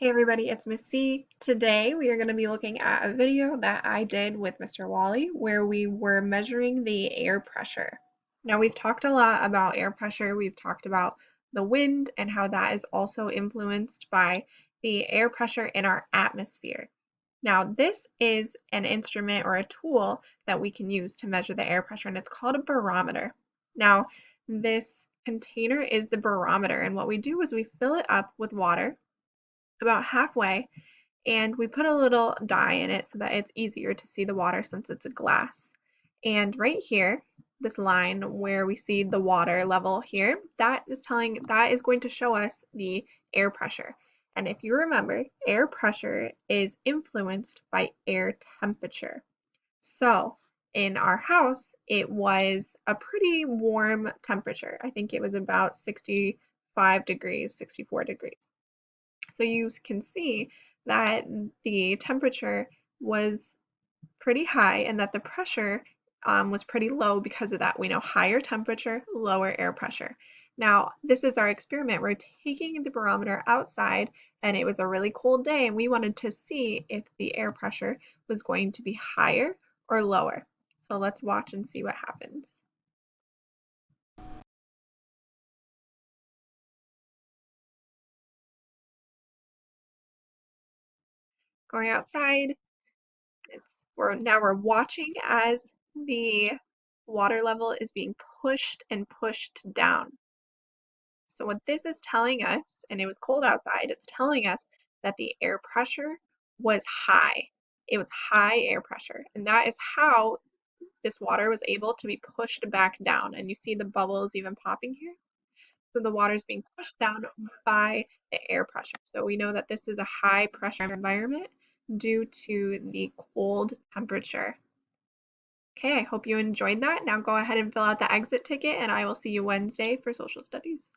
Hey everybody, it's Miss C. Today we are going to be looking at a video that I did with Mr. Wally where we were measuring the air pressure. Now we've talked a lot about air pressure. We've talked about the wind and how that is also influenced by the air pressure in our atmosphere. Now this is an instrument or a tool that we can use to measure the air pressure, and it's called a barometer. Now this container is the barometer, and what we do is we fill it up with water about halfway, and we put a little dye in it so that it's easier to see the water since it's a glass. And right here, this line where we see the water level here, that is going to show us the air pressure. And if you remember, air pressure is influenced by air temperature. So in our house, it was a pretty warm temperature. I think it was about 65 degrees, 64 degrees. So you can see that the temperature was pretty high and that the pressure was pretty low because of that. We know higher temperature, lower air pressure. Now, this is our experiment. We're taking the barometer outside, and it was a really cold day, and we wanted to see if the air pressure was going to be higher or lower. So let's watch and see what happens. Going outside, we're watching as the water level is being pushed and pushed down. So what this is telling us, and it was cold outside, it's telling us that the air pressure was high. It was high air pressure, and that is how this water was able to be pushed back down. And you see the bubbles even popping here. So the water is being pushed down by the air pressure. So we know that this is a high pressure environment due to the cold temperature. Okay, I hope you enjoyed that. Now go ahead and fill out the exit ticket, and I will see you Wednesday for social studies.